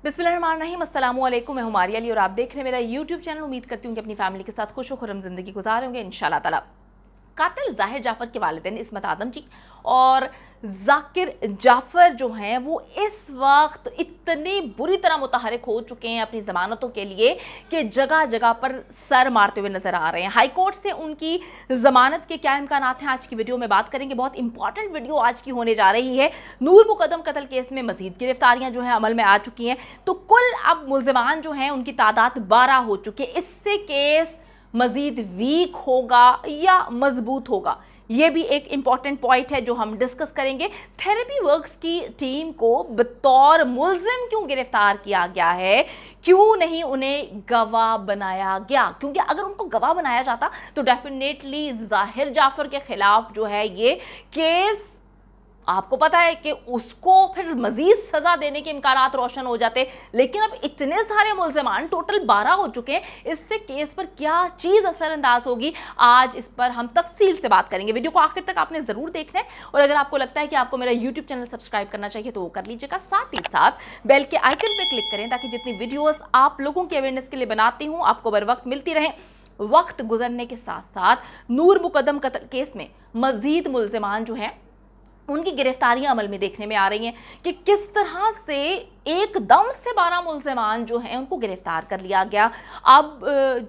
बिस्मिल्लाहिर्रहमानिर्रहीम, अस्सलामु अलैकुम। मैं हूं मारिया अली और आप देख रहे हैं मेरा यूट्यूब चैनल। उम्मीद करती हूं कि अपनी फैमिली के साथ खुश खुर्रम जिंदगी गुजार होंगे इंशाल्लाह ताला। कातिल जाहिर जाफर के वालिदैन इस्मत आदम जी और जाकिर जाफर जो हैं वो इस वक्त इतनी बुरी तरह मुतहरिक हो चुके हैं अपनी ज़मानतों के लिए कि जगह जगह पर सर मारते हुए नजर आ रहे हैं। हाई कोर्ट से उनकी ज़मानत के क्या इम्कानात हैं, आज की वीडियो में बात करेंगे। बहुत इंपॉर्टेंट वीडियो आज की होने जा रही है। नूर मुकद्दम कत्ल केस में मजीद गिरफ्तारियां जो है अमल में आ चुकी हैं, तो कुल अब मुल्ज़िमान जो हैं उनकी तादाद 12 हो चुकी है। इससे केस मजीद वीक होगा या मजबूत होगा, ये भी एक इंपॉर्टेंट पॉइंट है जो हम डिस्कस करेंगे। थेरेपी वर्क्स की टीम को बतौर मुल्जिम क्यों गिरफ्तार किया गया है, क्यों नहीं उन्हें गवाह बनाया गया? क्योंकि अगर उनको गवाह बनाया जाता तो डेफिनेटली जाहिर जाफर के खिलाफ जो है ये केस, आपको पता है कि उसको फिर मजीद सजा देने के इम्कानात रोशन हो जाते। लेकिन अब इतने सारे मुल्ज़िमान, टोटल 12 हो चुके हैं, इससे केस पर क्या चीज़ असरअंदाज होगी, आज इस पर हम तफसील से बात करेंगे। वीडियो को आखिर तक आपने ज़रूर देखना है और अगर आपको लगता है कि आपको मेरा यूट्यूब चैनल सब्सक्राइब करना चाहिए तो वो कर लीजिएगा। साथ ही साथ बेल के आइकन पर क्लिक करें ताकि जितनी वीडियोज़ आप लोगों की अवेयरनेस के लिए बनाती हूँ आपको बर वक्त मिलती रहें। वक्त गुजरने के साथ साथ नूर मुकद्दम कत्ल केस में मजीद मुल्ज़िमान जो हैं उनकी गिरफ्तारियां अमल में देखने में आ रही हैं कि किस तरह से एकदम से 12 मुल्ज़िमान जो हैं उनको गिरफ्तार कर लिया गया। अब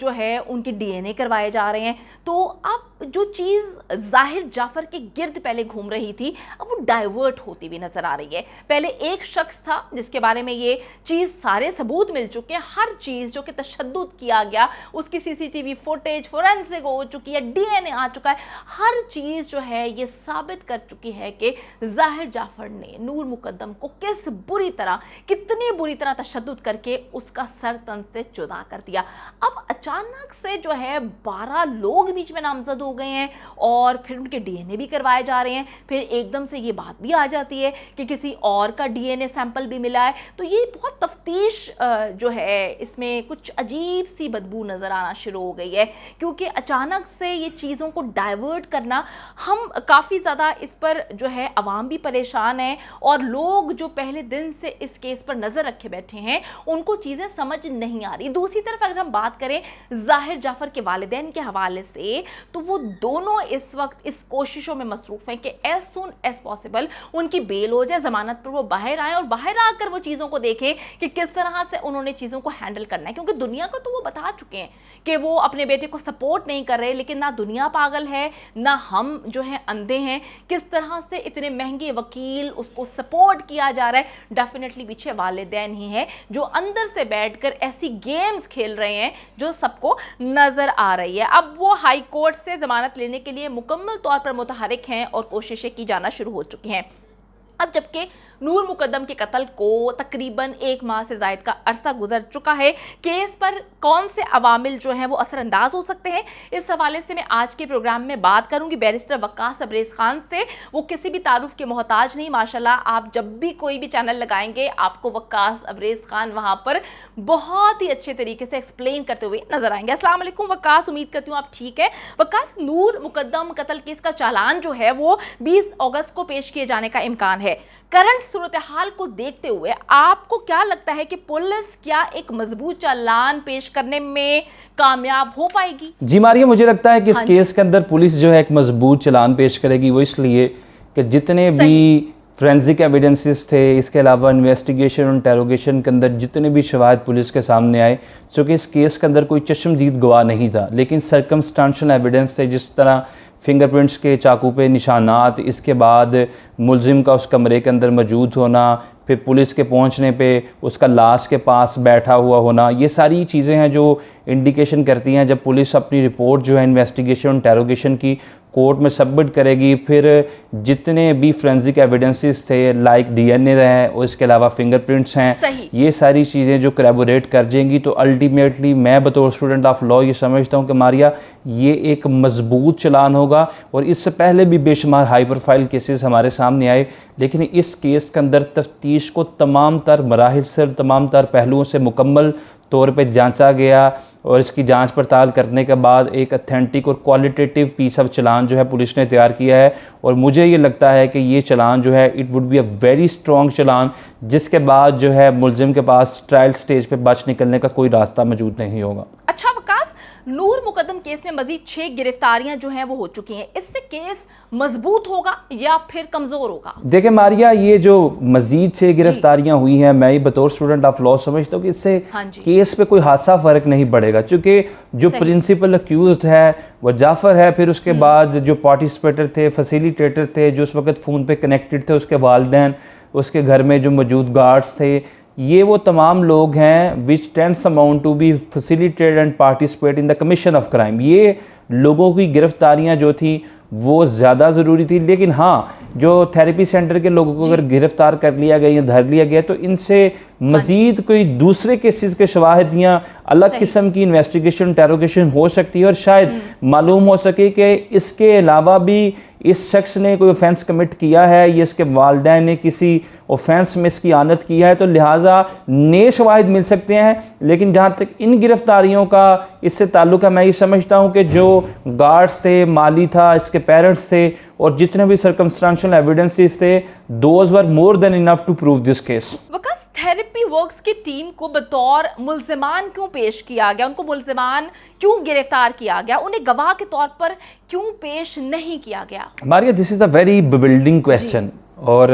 जो है उनके डीएनए करवाए जा रहे हैं। तो अब जो चीज़ जाहिर जाफर के गिर्द पहले घूम रही थी अब वो डाइवर्ट होती हुई नजर आ रही है। पहले एक शख्स था जिसके बारे में ये चीज़ सारे सबूत मिल चुके हैं, हर चीज़ जो कि तशद्दुद किया गया उसकी सीसीटीवी फुटेज फोरेंसिक हो चुकी है, डीएनए आ चुका है, हर चीज़ जो है ये साबित कर चुकी है कि जाहिर जाफर ने नूर मुकद्दम को किस बुरी तरह, कितनी बुरी तरह तशद्दुद करके उसका सर तन से जुदा कर दिया। अब अचानक से जो है 12 लोग बीच में नामजद हो गए हैं और फिर उनके डीएनए भी करवाए जा रहे हैं। फिर एकदम से ये बात भी आ जाती है कि किसी और का डीएनए सैंपल भी मिला है। तो ये बहुत तफ्तीश जो है इसमें कुछ अजीब सी बदबू नज़र आना शुरू हो गई है, क्योंकि अचानक से ये चीज़ों को डाइवर्ट करना, हम काफ़ी ज़्यादा इस पर जो है अवाम भी परेशान है और लोग जो पहले दिन से इस केस पर नजर रखे बैठे हैं उनको चीजें समझ नहीं आ रही। दूसरी तरफ अगर हम बात करें जाहिर जाफर के वालिदैन के हवाले से, तो वो दोनों इस वक्त इस कोशिशों में मसरूफ हैं कि एज सुन एज पॉसिबल उनकी बेल हो जाए, जमानत पर वो बाहर आए और बाहर आकर वो चीजों को देखें कि किस तरह से उन्होंने चीजों को हैंडल करना है। क्योंकि दुनिया को तो वो बता चुके हैं कि वो अपने बेटे को सपोर्ट नहीं कर रहे, लेकिन ना दुनिया पागल है ना हम जो है अंधे हैं। किस तरह से इतने महंगे वकील, उसको सपोर्ट किया जा रहा है, डेफिनेटली पीछे वालिदैन ही हैं जो अंदर से बैठकर ऐसी गेम्स खेल रहे हैं जो सबको नजर आ रही है। अब वो हाई कोर्ट से जमानत लेने के लिए मुकम्मल तौर पर मुतहरिक हैं और कोशिशें की जाना शुरू हो चुकी हैं। अब जबकि नूर मुकद्दम के कत्ल को तकरीबन 1 माह से ज़ायद का अरसा गुजर चुका है, केस पर कौन से अवामिल जो हैं वो असरअंदाज हो सकते हैं, इस हवाले से मैं आज के प्रोग्राम में बात करूंगी बैरिस्टर वक्कास अब्रेज़ खान से। वो किसी भी तारुफ के मोहताज नहीं, माशाल्लाह आप जब भी कोई भी चैनल लगाएंगे आपको वक्कास अब्रेज़ खान वहाँ पर बहुत ही अच्छे तरीके से एक्सप्लेन करते हुए नजर आएंगे। अस्सलाम वालेकुम वक्कास, उम्मीद करती हूँ आप ठीक है। वक्कास, नूर मुकद्दम कत्ल केस का चालान जो है वो 20 अगस्त को पेश किए जाने का इम्कान है। करंट सूरत हाल को देखते हुए आपको क्या लगता है कि पुलिस क्या एक मजबूत चालान पेश करने में कामयाब हो पाएगी? जी मारिया, मुझे लगता है कि इस केस के अंदर पुलिस जो है एक मजबूत चालान पेश करेगी। वो इसलिए कि जितने भी फोरेंसिक एविडेंसेस थे, इसके अलावा इन्वेस्टिगेशन और इंटेरोगेशन के अंदर जितने भी शवाहिद पुलिस के सामने आए, क्योंकि इस केस के अंदर कोई चश्मदीद गवाह नहीं था, लेकिन सर्कमस्टांशियल एविडेंस थे, जिस तरह फिंगरप्रिंट्स के चाकू पे निशानात, इसके बाद मुल्ज़िम का उस कमरे के अंदर मौजूद होना, फिर पुलिस के पहुंचने पे उसका लाश के पास बैठा हुआ होना, ये सारी चीज़ें हैं जो इंडिकेशन करती हैं जब पुलिस अपनी रिपोर्ट जो है इन्वेस्टिगेशन इंटेरोगेशन की कोर्ट में सबमिट करेगी, फिर जितने भी फोरेंसिक एविडेंसेस थे लाइक डीएनए हैं और इसके अलावा फिंगरप्रिंट्स हैं, ये सारी चीज़ें जो करैबोरेट कर जाएंगी, तो अल्टीमेटली मैं बतौर स्टूडेंट ऑफ लॉ ये समझता हूँ कि मारिया ये एक मजबूत चालान होगा। और इससे पहले भी बेशुमार हाई प्रोफाइल केसेस हमारे सामने आए, लेकिन इस केस के अंदर तफ्तीश को तमाम तर मराहिल से, तमाम तर पहलुओं से मुकम्मल तौर पे जांचा गया और इसकी जांच पड़ताल करने के बाद एक अथेंटिक और क्वालिटेटिव पीस ऑफ चालान जो है पुलिस ने तैयार किया है। और मुझे ये लगता है कि ये चालान जो है it would be a very strong challan, जिसके बाद जो है मुलजिम के पास ट्रायल स्टेज पे बच निकलने का कोई रास्ता मौजूद नहीं होगा। अच्छा वकास, नूर मुकद्दम केस में मजीद 6 गिरफ्तारियां जो हैं वो हो चुकी हैं, इससे केस मजबूत होगा या फिर कमजोर होगा? देखिए मारिया, ये जो मजीद 6 गिरफ्तारियां हुई हैं, मैं ही बतौर स्टूडेंट ऑफ लॉ समझता हूँ कि इससे केस पे कोई हादसा फ़र्क नहीं पड़ेगा, क्योंकि जो प्रिंसिपल अक्यूज्ड है वो जाफ़र है, फिर उसके बाद जो पार्टिसिपेटर थे, फैसिलिटेटर थे, जो उस वक्त फ़ोन पे कनेक्टेड थे, उसके वालिदैन, उसके घर में जो मौजूद गार्ड्स थे, ये वो तमाम लोग हैं which tends amount to be facilitate and participate in the commission of crime. ये लोगों की गिरफ्तारियां जो थी वो ज़्यादा ज़रूरी थी। लेकिन हाँ, जो थेरेपी सेंटर के लोगों को अगर गिरफ्तार कर लिया गया या धर लिया गया तो इनसे मज़ीद कोई दूसरे केसेस के शवाहिद या अलग किस्म की इन्वेस्टिगेशन इंटेरोगेशन हो सकती है और शायद मालूम हो सके कि इसके अलावा भी इस शख्स ने कोई ऑफेंस कमिट किया है या इसके वालिदैन ने किसी ऑफेंस में इसकी आनत की है, तो लिहाजा नए शवाहिद मिल सकते हैं। लेकिन जहाँ तक इन गिरफ्तारियों का इससे ताल्लुक़ है, मैं ये समझता हूँ कि जो गार्ड्स थे, माली था, इसके पेरेंट्स थे और जितने भी सर्कमस्टेंशियल एविडेंसेस थे, those were more than enough to prove this case. Therapy works की टीम को बतौर मुल्जिमान क्यों पेश किया गया? उनको मुल्जिमान क्यों गिरफ्तार किया गया? उन्हें गवाह के तौर पर क्यों पेश नहीं किया गया? Maria, this is a very building question और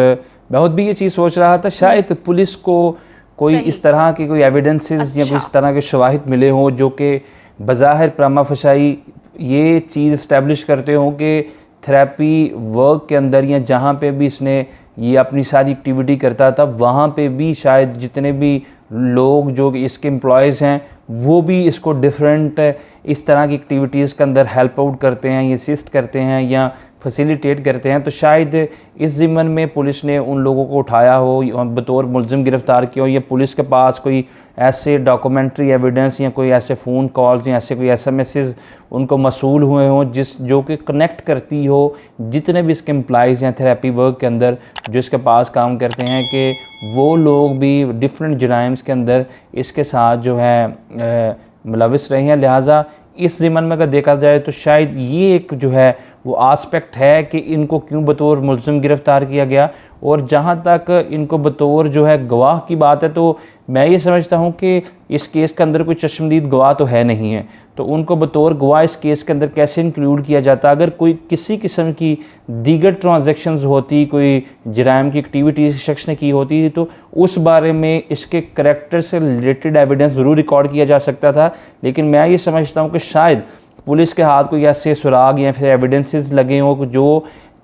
मैं खुद भी ये चीज़ सोच रहा था, शायद पुलिस को कोई इस तरह के कोई एविडेंसेस या कोई इस तरह के शवाहिद मिले हों जो कि बज़ाहिर प्रामा फशाई ये चीज़ इस्टेब्लिश करते हों कि थेरेपी वर्क के अंदर या जहाँ पे भी इसने ये अपनी सारी एक्टिविटी करता था वहाँ पे भी शायद जितने भी लोग जो इसके एम्प्लॉयज़ हैं वो भी इसको डिफरेंट इस तरह की एक्टिविटीज़ के अंदर हेल्प आउट करते हैं या असिस्ट करते हैं या फैसिलिटेट करते हैं, तो शायद इस ज़िम्मन में पुलिस ने उन लोगों को उठाया हो, बतौर मुल्ज़िम गिरफ़्तार किया हो, या पुलिस के पास कोई ऐसे डॉक्यूमेंट्री एविडेंस या कोई ऐसे फ़ोन कॉल्स या ऐसे कोई एसएमएसेस उनको मसूल हुए हों जो कि कनेक्ट करती हो जितने भी इसके एम्प्लॉइज़ हैं थेरेपी वर्क के अंदर जो इसके पास काम करते हैं कि वो लोग भी डिफरेंट जराइम्स के अंदर इसके साथ जो है मुलविस रहे हैं। लिहाजा इस ज़िम्मन में अगर देखा जाए तो शायद ये एक जो है वो आस्पेक्ट है कि इनको क्यों बतौर मुल्ज़िम गिरफ़्तार किया गया। और जहाँ तक इनको बतौर जो है गवाह की बात है, तो मैं ये समझता हूँ कि इस केस के अंदर कोई चश्मदीद गवाह तो है नहीं है, तो उनको बतौर गवाह इस केस के अंदर कैसे इंक्लूड किया जाता? अगर कोई किसी किस्म की दीगर ट्रांजैक्शंस होती, कोई जराइम की एक्टिविटीज़ शख्स ने की होती, तो उस बारे में इसके करैक्टर से रिलेटेड एविडेंस ज़रूर रिकॉर्ड किया जा सकता था। लेकिन मैं ये समझता हूँ कि शायद पुलिस के हाथ कोई ऐसे सुराग या फिर एविडेंसेस लगे हों जो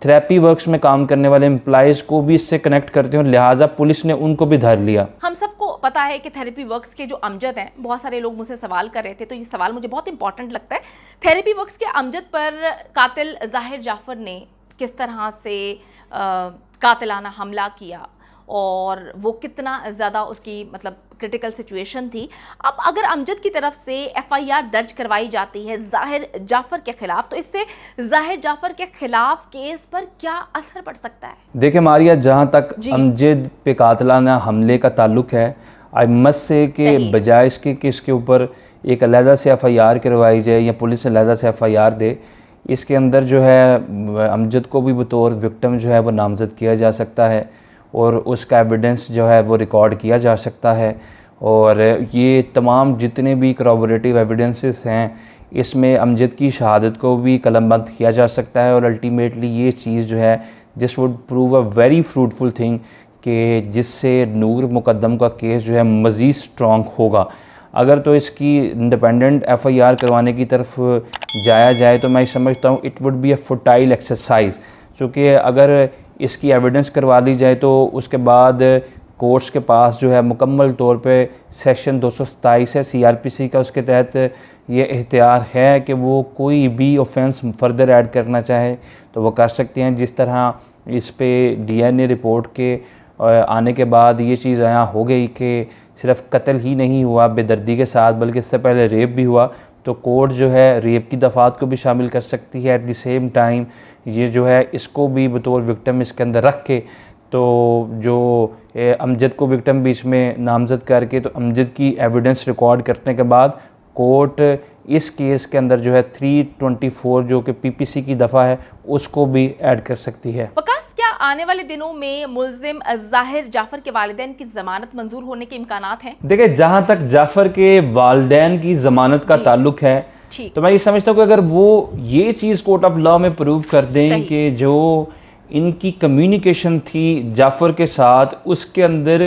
थेरेपी वर्क्स में काम करने वाले एम्प्लॉइज़ को भी इससे कनेक्ट करते हो, लिहाजा पुलिस ने उनको भी धर लिया। हम सबको पता है कि थेरेपी वर्क्स के जो अमजद हैं, बहुत सारे लोग मुझसे सवाल कर रहे थे, तो ये सवाल मुझे बहुत इंपॉर्टेंट लगता है। थेरेपी वर्क्स के अमजद पर कातिल ज़ाहिर जाफ़र ने किस तरह से कातिलाना हमला किया और वो कितना ज़्यादा उसकी मतलब क्रिटिकल सिचुएशन थी। अब अगर अमजद की तरफ से एफआईआर दर्ज करवाई जाती है ज़ाहिर जाफ़र के खिलाफ, तो इससे ज़ाहिर जाफ़र के खिलाफ केस पर क्या असर पड़ सकता है? देखिए मारिया, जहाँ तक अमजद पे कातिलाना हमले का ताल्लुक है, आई मस्ट से कि बजाय इसके कि इसके ऊपर एक अलहदा से एफआईआर करवाई जाए या पुलिस अलहदा से एफआईआर दे, इसके अंदर जो है अमजद को भी बतौर विक्टिम जो है वो नामज़द किया जा सकता है और उसका एविडेंस जो है वो रिकॉर्ड किया जा सकता है। और ये तमाम जितने भी करॉबोरेटिव एविडेंसेस हैं इसमें अमजद की शहादत को भी कलमबंद किया जा सकता है और अल्टीमेटली ये चीज़ जो है this would prove a very fruitful thing कि जिससे नूर मुकद्दम का केस जो है मज़ीद स्ट्रॉन्ग होगा। अगर तो इसकी इंडिपेंडेंट एफआईआर करवाने की तरफ जाया जाए तो मैं समझता हूँ it would be a futile exercise, क्योंकि अगर इसकी एविडेंस करवा ली जाए तो उसके बाद कोर्ट्स के पास जो है मुकम्मल तौर पे सेक्शन 227 है सीआरपीसी का, उसके तहत ये इख्तियार है कि वो कोई भी ऑफेंस फर्दर ऐड करना चाहे तो वो कर सकते हैं। जिस तरह इस पे डीएनए रिपोर्ट के आने के बाद ये चीज़ यहाँ हो गई कि सिर्फ कत्ल ही नहीं हुआ बेदर्दी के साथ, बल्कि इससे पहले रेप भी हुआ, तो कोर्ट जो है रेप की दफ़ात को भी शामिल कर सकती है। एट द सेम टाइम ये जो है इसको भी बतौर विक्टिम इसके अंदर रख के तो जो अमजद को विक्टिम बीच में नामजद करके तो अमजद की एविडेंस रिकॉर्ड करने के बाद कोर्ट इस केस के अंदर जो है 324 जो कि पीपीसी की दफ़ा है उसको भी ऐड कर सकती है। वकास, क्या आने वाले दिनों में मुल्जिम ज़ाहिर जाफर के वालिदैन की जमानत मंजूर होने के इम्कानात हैं? देखिए, जहाँ तक जाफर के वालिदैन की जमानत का ताल्लुक है तो मैं ये समझता हूँ कि अगर वो ये चीज़ कोर्ट ऑफ लॉ में प्रूव कर दें कि जो इनकी कम्युनिकेशन थी जाफर के साथ उसके अंदर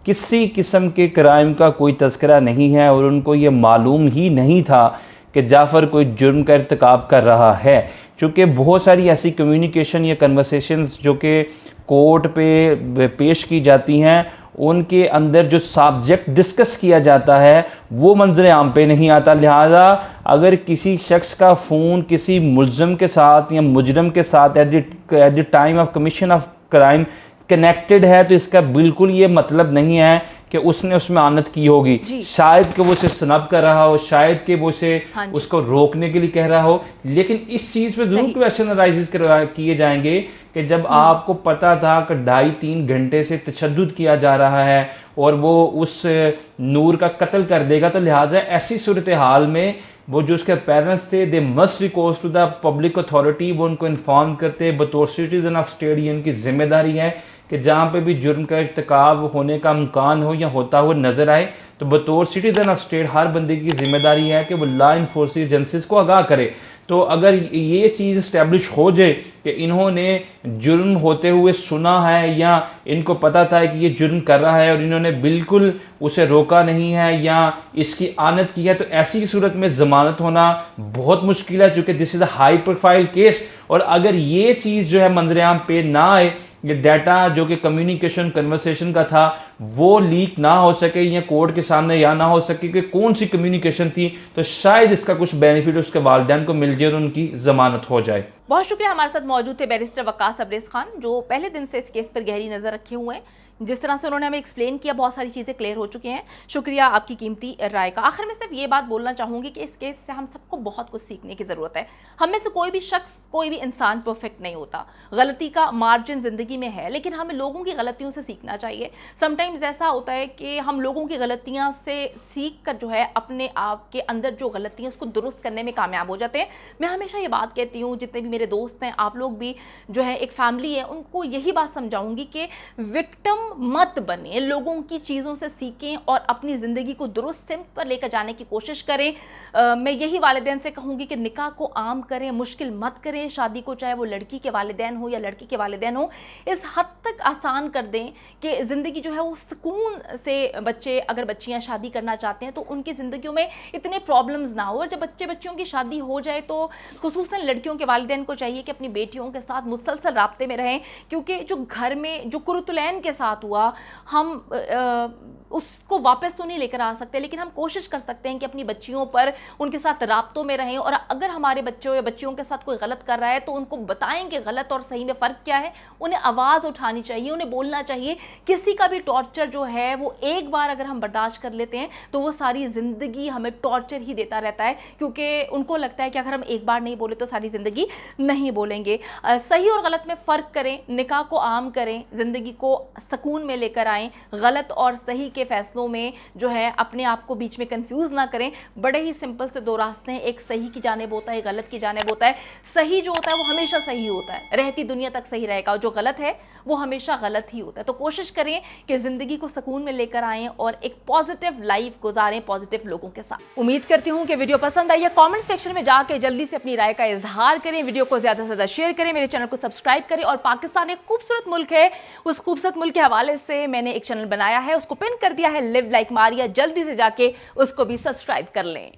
किसी किस्म के क्राइम का कोई तज़किरा नहीं है और उनको ये मालूम ही नहीं था कि जाफ़र कोई जुर्म का इर्तिकाब कर रहा है, चूँकि बहुत सारी ऐसी कम्युनिकेशन या कन्वर्सेशंस जो कि कोर्ट पे पेश की जाती हैं उनके अंदर जो सब्जेक्ट डिस्कस किया जाता है वो मंजर आम पे नहीं आता। लिहाजा अगर किसी शख्स का फ़ोन किसी मुल्ज़िम के साथ या मुजरम के साथ at the time of commission of crime connected है तो इसका बिल्कुल ये मतलब नहीं है कि उसने उसमें आनत की होगी। शायद कि वो उसे स्नब कर रहा हो, शायद कि वो उसे उसको रोकने के लिए कह रहा हो, लेकिन इस चीज़ पे ज़रूर क्वेश्चन राइज किए जाएंगे कि जब आपको पता था कि 2.5-3 घंटे से तशद्दुद किया जा रहा है और वो उस नूर का कत्ल कर देगा, तो लिहाजा ऐसी सूरत हाल में वो जो उसके पेरेंट्स थे they must recourse to the public authority, वो उनको इन्फॉर्म करते बतौर सिटीजन ऑफ स्टेट। ये उनकी जिम्मेदारी है कि जहाँ पे भी जुर्म का इर्तिकाब होने का इम्कान हो या होता हुआ नजर आए तो बतौर सिटीजन ऑफ स्टेट हर बंदे की जिम्मेदारी है कि वो लॉ इन्फोर्सिंग एजेंसीज को आगाह करे। तो अगर ये चीज़ इस्टेब्लिश हो जाए कि इन्होंने जुर्म होते हुए सुना है या इनको पता था कि ये जुर्म कर रहा है और इन्होंने बिल्कुल उसे रोका नहीं है या इसकी आनत की है, तो ऐसी सूरत में ज़मानत होना बहुत मुश्किल है, चूँकि this is a high profile case. और अगर ये चीज़ जो है मंजरेआम पे ना आए, ये डाटा जो कि कम्युनिकेशन कन्वर्सेशन का था वो लीक ना हो सके या कोर्ट के सामने या ना हो सके कि कौन सी कम्युनिकेशन थी, तो शायद इसका कुछ बेनिफिट उसके वालिदैन को मिल जाए और उनकी जमानत हो जाए। बहुत शुक्रिया। हमारे साथ मौजूद थे बैरिस्टर वकास अब्रेज़ खान, जो पहले दिन से इस केस पर गहरी नज़र रखे हुए हैं। जिस तरह से उन्होंने हमें एक्सप्लेन किया, बहुत सारी चीज़ें क्लियर हो चुकी हैं। शुक्रिया आपकी कीमती राय का। आखिर में सिर्फ ये बात बोलना चाहूँगी कि इस केस से हम सबको बहुत कुछ सीखने की ज़रूरत है। हम में से कोई भी शख्स, कोई भी इंसान परफेक्ट नहीं होता, गलती का मार्जिन ज़िंदगी में है, लेकिन हमें लोगों की गलतियों से सीखना चाहिए। समटाइम्स ऐसा होता है कि हम लोगों की गलतियाँ से सीख कर जो है अपने आप के अंदर जो गलतियाँ उसको दुरुस्त करने में कामयाब हो जाते हैं। मैं हमेशा ये बात कहती हूँ, जितने भी मेरे दोस्त हैं, आप लोग भी जो है एक फैमिली है, उनको यही बात समझाऊंगी कि विक्टिम मत बने, लोगों की चीज़ों से सीखें और अपनी ज़िंदगी को दुरुस्त सिमत पर लेकर जाने की कोशिश करें। मैं यही वालिदैन से कहूँगी कि निकाह को आम करें, मुश्किल मत करें शादी को, चाहे वो लड़की के वालिदैन हो या लड़की के वालिदैन हो। इस हद तक आसान कर दें कि ज़िंदगी जो है वो सुकून से, बच्चे अगर बच्चियाँ शादी करना चाहते हैं तो उनकी ज़िंदगियों में इतने प्रॉब्लम्स ना हो। और जब बच्चियों की शादी हो जाए तो खुसूसन लड़कियों के वालिदैन को चाहिए कि अपनी बेटियों के साथ मुसलसल राब्ते में रहें, क्योंकि जो घर में जो कुरुतुलैन के साथ हुआ हम उसको वापस तो नहीं लेकर आ सकते, लेकिन हम कोशिश कर सकते हैं कि अपनी बच्चियों पर उनके साथ राब्तों में रहें। और अगर हमारे बच्चों या बच्चियों के साथ कोई गलत कर रहा है तो उनको बताएं कि गलत और सही में फ़र्क क्या है। उन्हें आवाज़ उठानी चाहिए, उन्हें बोलना चाहिए। किसी का भी टॉर्चर जो है वो एक बार अगर हम बर्दाश्त कर लेते हैं तो वो सारी ज़िंदगी हमें टॉर्चर ही देता रहता है, क्योंकि उनको लगता है कि अगर हम एक बार नहीं बोले तो सारी ज़िंदगी नहीं बोलेंगे। सही और गलत में फ़र्क करें, निकाह को आम करें, ज़िंदगी को सुकून में लेकर आएँ। गलत और सही के फैसलों में जो है अपने आप को बीच में कंफ्यूज ना करें। बड़े ही सिंपल से दो रास्ते हैं, एक सही की जानिब होता है, एक गलत की जानिब होता है। सही जो होता है वो हमेशा सही होता है, रहती दुनिया तक सही रहेगा, और जो गलत है वो हमेशा गलत ही होता है। तो कोशिश करें कि ज़िंदगी को सुकून में लेकर आएँ और एक पॉजिटिव लाइफ गुजारें पॉजिटिव लोगों के साथ। उम्मीद करती हूँ कि वीडियो पसंद आई है। कॉमेंट सेक्शन में जाके जल्दी से अपनी राय का इजहार करें, वीडियो को ज़्यादा से ज़्यादा शेयर करें, मेरे चैनल को सब्सक्राइब करें। और पाकिस्तान एक खूबसूरत मुल्क है, उस खूबसूरत मुल्क के हवाले से मैंने एक चैनल बनाया है, उसको पिन कर दिया है, लिव लाइक मारिया। जल्दी से जाके उसको भी सब्सक्राइब कर लें।